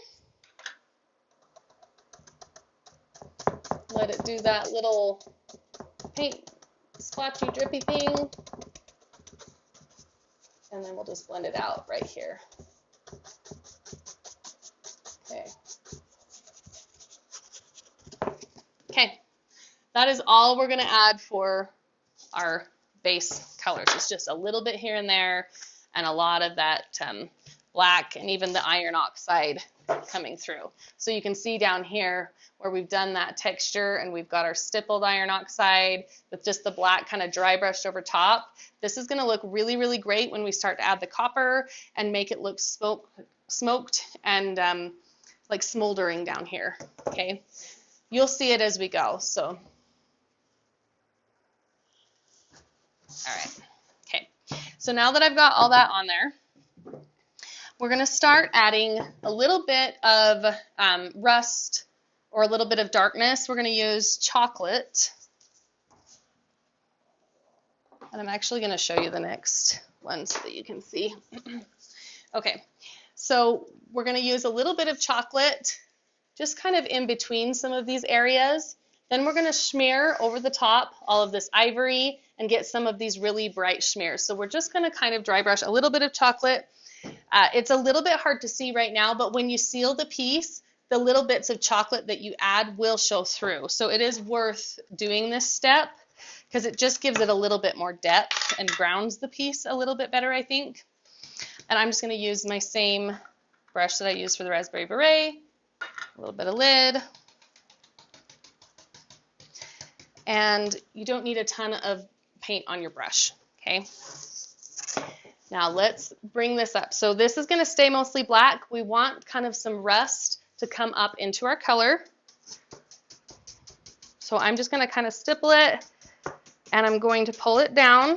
Let it do that little paint splotchy drippy thing. And then we'll just blend it out right here. Okay. Okay, that is all we're going to add for our base colors. It's just a little bit here and there, and a lot of that black and even the iron oxide coming through. So you can see down here where we've done that texture and we've got our stippled iron oxide with just the black kind of dry brushed over top. This is going to look really, really great when we start to add the copper and make it look smoked and like smoldering down here. Okay, you'll see it as we go. So, all right. Okay, so now that I've got all that on there, we're going to start adding a little bit of rust or a little bit of darkness. We're going to use chocolate. And I'm actually going to show you the next one so that you can see. Okay, so we're going to use a little bit of chocolate just kind of in between some of these areas. Then we're going to smear over the top all of this ivory and get some of these really bright smears. So we're just going to kind of dry brush a little bit of chocolate. It's a little bit hard to see right now, but when you seal the piece, the little bits of chocolate that you add will show through. So it is worth doing this step because it just gives it a little bit more depth and grounds the piece a little bit better, I think. And I'm just going to use my same brush that I used for the raspberry beret, a little bit of lid. And you don't need a ton of paint on your brush, okay? Now let's bring this up. So this is going to stay mostly black. We want kind of some rust to come up into our color. So I'm just going to kind of stipple it and I'm going to pull it down.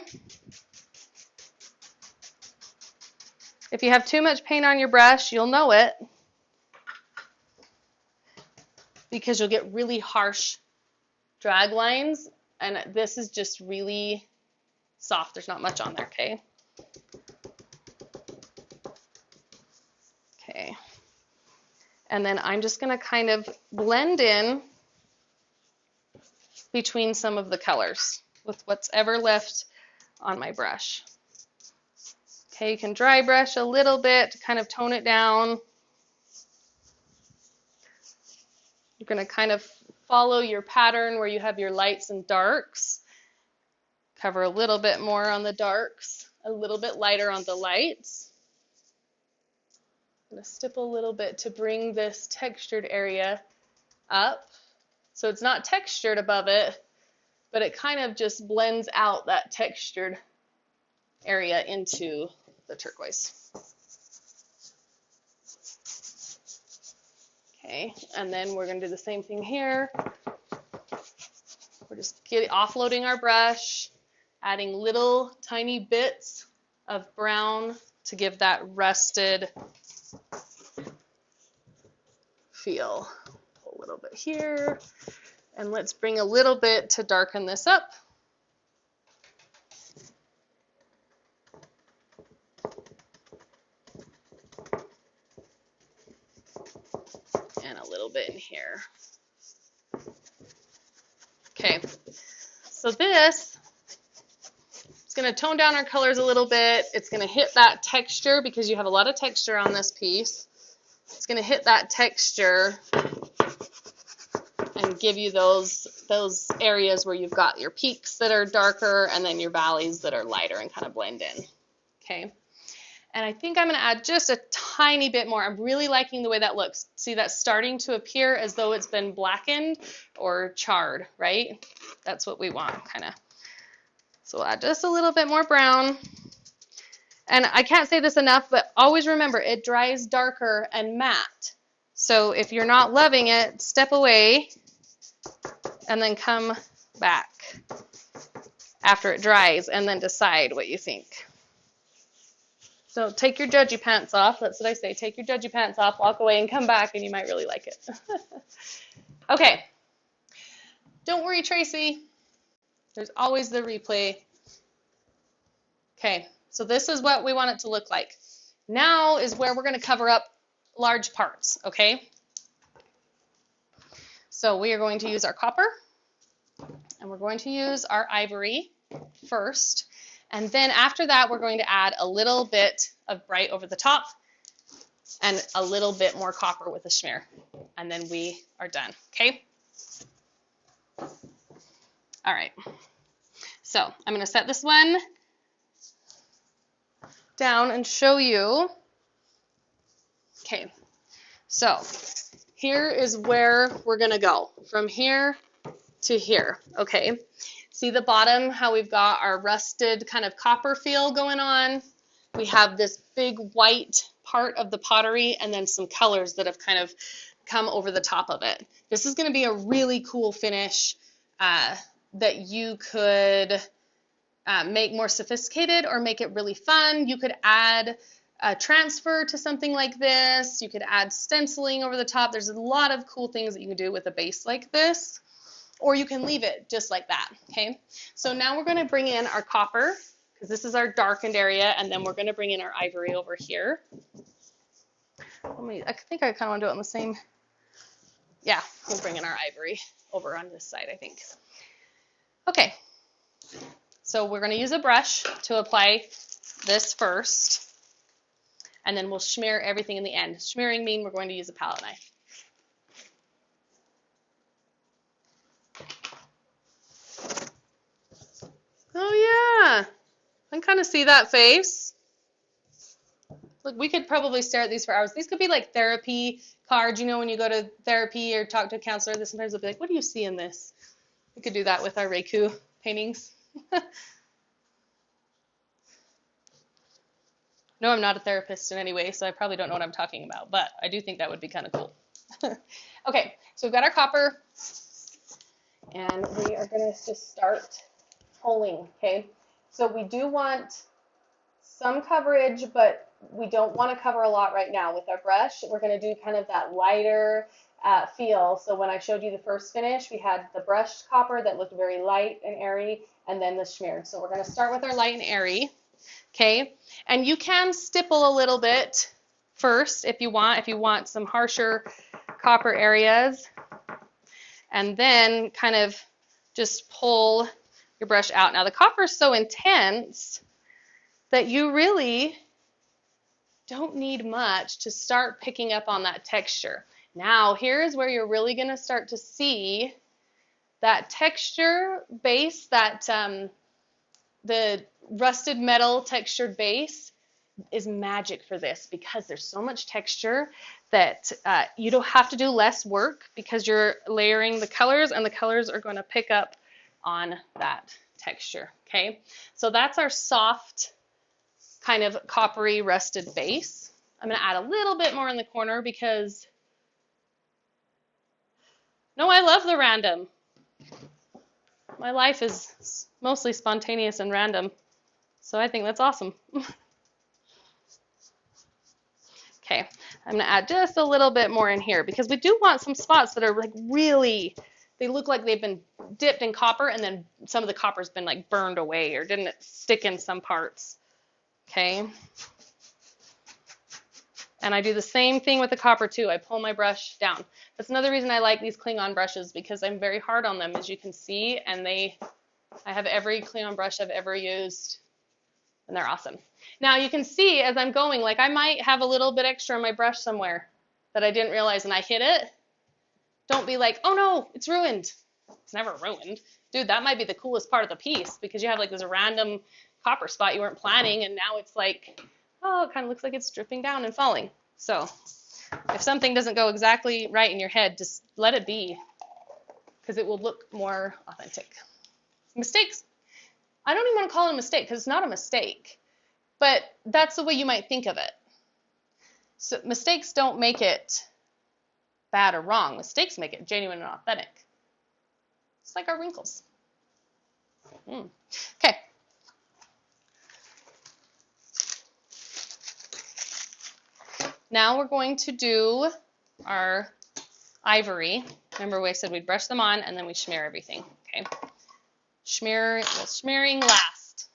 If you have too much paint on your brush, you'll know it because you'll get really harsh drag lines, and this is just really soft. There's not much on there, okay? Okay. And then I'm just going to kind of blend in between some of the colors with what's ever left on my brush. Okay, you can dry brush a little bit to kind of tone it down. You're going to kind of follow your pattern where you have your lights and darks. Cover a little bit more on the darks, a little bit lighter on the lights. I'm going to stipple a little bit to bring this textured area up. So it's not textured above it, but it kind of just blends out that textured area into the turquoise. Okay, and then we're going to do the same thing here. We're just offloading our brush, adding little tiny bits of brown to give that rusted feel. Pull a little bit here, and let's bring a little bit to darken this up. And a little bit in here. Okay, so this is going to tone down our colors a little bit. It's going to hit that texture because you have a lot of texture on this piece. It's going to hit that texture and give you those areas where you've got your peaks that are darker and then your valleys that are lighter and kind of blend in. Okay. And I think I'm going to add just a tiny bit more. I'm really liking the way that looks. See, that's starting to appear as though it's been blackened or charred, right? That's what we want, kind of. So we'll add just a little bit more brown. And I can't say this enough, but always remember, it dries darker and matte. So if you're not loving it, step away and then come back after it dries and then decide what you think. So take your judgy pants off. That's what I say. Take your judgy pants off, walk away, and come back, and you might really like it. Okay. Don't worry, Tracy. There's always the replay. Okay. So this is what we want it to look like. Now is where we're going to cover up large parts, okay? So we are going to use our copper, and we're going to use our ivory first. And then after that, we're going to add a little bit of bright over the top and a little bit more copper with a smear. And then we are done, okay? All right. So I'm going to set this one down and show you. Okay, so here is where we're going to go, from here to here, okay? See the bottom, how we've got our rusted kind of copper feel going on? We have this big white part of the pottery and then some colors that have kind of come over the top of it. This is going to be a really cool finish that you could make more sophisticated or make it really fun. You could add a transfer to something like this. You could add stenciling over the top. There's a lot of cool things that you can do with a base like this, or you can leave it just like that, okay? So now we're going to bring in our copper, because this is our darkened area, and then we're going to bring in our ivory over here. I think I kind of want to do it on the same. Yeah, we'll bring in our ivory over on this side, I think. Okay, so we're going to use a brush to apply this first, and then we'll smear everything in the end. Smearing means we're going to use a palette knife. Oh yeah, I can kind of see that face. Look, we could probably stare at these for hours. These could be like therapy cards. You know, when you go to therapy or talk to a counselor, sometimes they'll be like, what do you see in this? We could do that with our Raku paintings. No, I'm not a therapist in any way, so I probably don't know what I'm talking about, but I do think that would be kind of cool. Okay, so we've got our copper, and we are going to just start pulling, okay? So we do want some coverage, but we don't want to cover a lot right now. With our brush, we're going to do kind of that lighter feel. So when I showed you the first finish, we had the brushed copper that looked very light and airy, and then the smeared. So we're going to start with our light and airy, okay? And you can stipple a little bit first if you want some harsher copper areas, and then kind of just pull your brush out. Now the copper is so intense that you really don't need much to start picking up on that texture. Now here is where you're really going to start to see that texture base, that the rusted metal textured base is magic for this, because there's so much texture that you don't have to do less work because you're layering the colors, and the colors are going to pick up on that texture, okay? So that's our soft kind of coppery rusted base. I'm going to add a little bit more in the corner because, no, I love the random. My life is mostly spontaneous and random, so I think that's awesome. Okay, I'm going to add just a little bit more in here because we do want some spots that are like really, they look like they've been dipped in copper and then some of the copper's been like burned away or didn't stick in some parts. Okay. And I do the same thing with the copper too. I pull my brush down. That's another reason I like these Klingon brushes, because I'm very hard on them, as you can see, and I have every Klingon brush I've ever used, and they're awesome. Now you can see as I'm going, like I might have a little bit extra on my brush somewhere that I didn't realize, and I hit it. Don't be like, oh no, it's ruined. It's never ruined. Dude, that might be the coolest part of the piece, because you have like this random copper spot you weren't planning, and now it's like, oh, it kind of looks like it's dripping down and falling. So if something doesn't go exactly right in your head, just let it be, because it will look more authentic. Mistakes. I don't even want to call it a mistake, because it's not a mistake, but that's the way you might think of it. So mistakes don't make it bad or wrong. Mistakes make it genuine and authentic. It's like our wrinkles. Okay. Now we're going to do our ivory. Remember we said we'd brush them on and then we smear everything. Okay. Smearing last.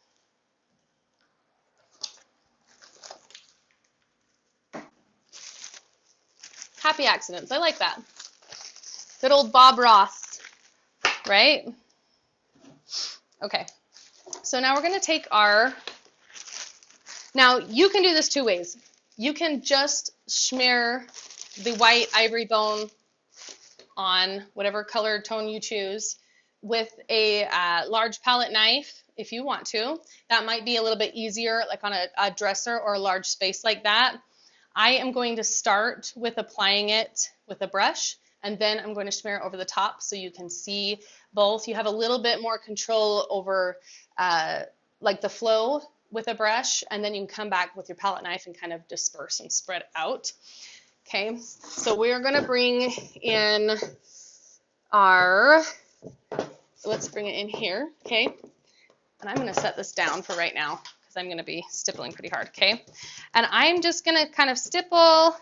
Happy accidents. I like that. Good old Bob Ross, right? Okay. So now we're going to take our, now you can do this two ways. You can just smear the white ivory bone on whatever color tone you choose with a large palette knife if you want to. That might be a little bit easier like on a dresser or a large space like that. I am going to start with applying it with a brush, and then I'm going to smear it over the top so you can see both. You have a little bit more control over like the flow with a brush, and then you can come back with your palette knife and kind of disperse and spread out. Okay, so we're going to bring in our, let's bring it in here, okay? And I'm going to set this down for right now because I'm going to be stippling pretty hard, okay? And I'm just going to kind of stipple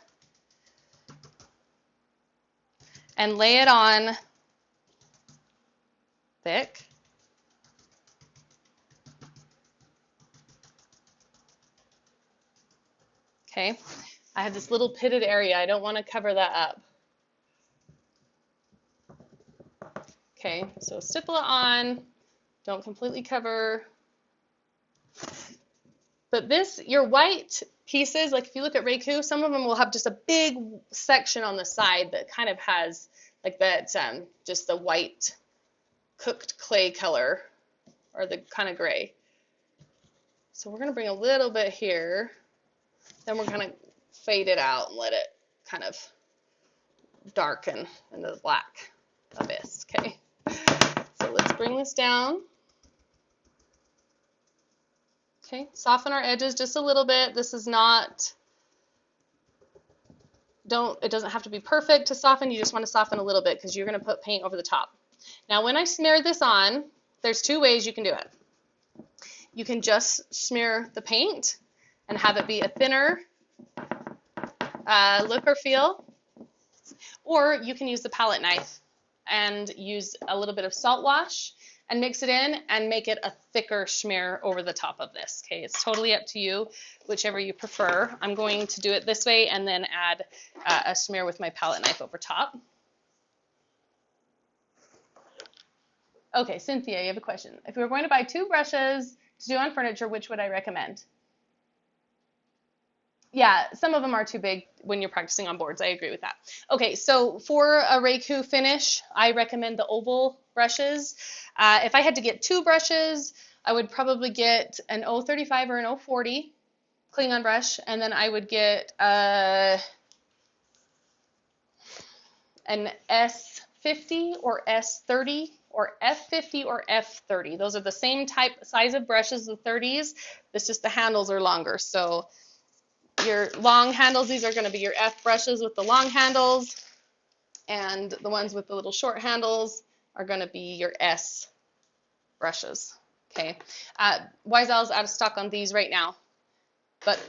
and lay it on thick. Okay, I have this little pitted area. I don't want to cover that up. Okay, so stipple it on. Don't completely cover. But this, your white pieces, like if you look at Raku, some of them will have just a big section on the side that kind of has like that, just the white cooked clay color or the kind of gray. So we're going to bring a little bit here. Then we're going to fade it out and let it kind of darken into the black abyss. Okay, so let's bring this down. Okay, soften our edges just a little bit. This is not, it doesn't have to be perfect to soften. You just want to soften a little bit because you're going to put paint over the top. Now when I smear this on, there's two ways you can do it. You can just smear the paint and have it be a thinner look or feel, or you can use the palette knife and use a little bit of salt wash and mix it in and make it a thicker smear over the top of this. Okay, it's totally up to you, whichever you prefer. I'm going to do it this way and then add a smear with my palette knife over top. Okay, Cynthia, you have a question. If we were going to buy 2 brushes to do on furniture, which would I recommend? Yeah, some of them are too big when you're practicing on boards. I agree with that. Okay, so for a Raku finish, I recommend the oval brushes. If I had to get 2 brushes, I would probably get an 035 or an 040 Klingon brush, and then I would get an S50 or S30 or F50 or F30. Those are the same size of brushes, the 30s. It's just the handles are longer. So your long handles, these are going to be your F brushes with the long handles, and the ones with the little short handles are going to be your S brushes. Okay, Weisel's out of stock on these right now, but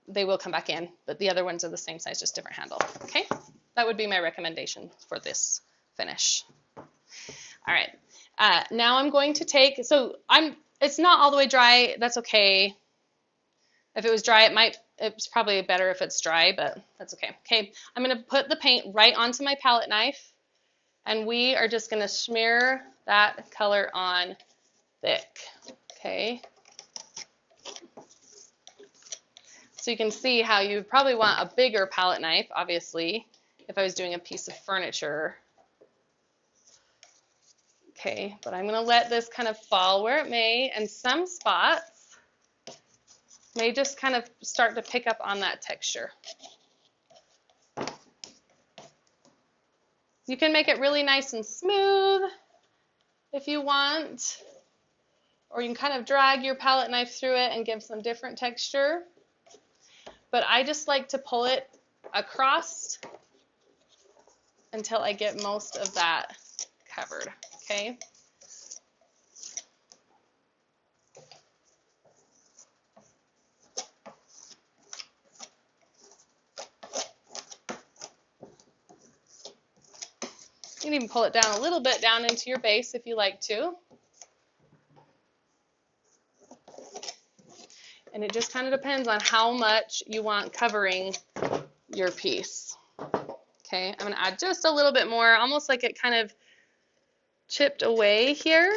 they will come back in. But the other ones are the same size, just different handle. Okay, that would be my recommendation for this finish. All right, now I'm going to take, it's not all the way dry, that's okay. If it was dry, it's probably better if it's dry, but that's okay. Okay, I'm going to put the paint right onto my palette knife, and we are just going to smear that color on thick. Okay. So you can see how you probably want a bigger palette knife, obviously, if I was doing a piece of furniture. Okay, but I'm going to let this kind of fall where it may, and some spots may just kind of start to pick up on that texture. You can make it really nice and smooth if you want, or you can kind of drag your palette knife through it and give some different texture. But I just like to pull it across until I get most of that covered, okay? You can even pull it down a little bit down into your base if you like to. And it just kind of depends on how much you want covering your piece. Okay, I'm going to add just a little bit more, almost like it kind of chipped away here.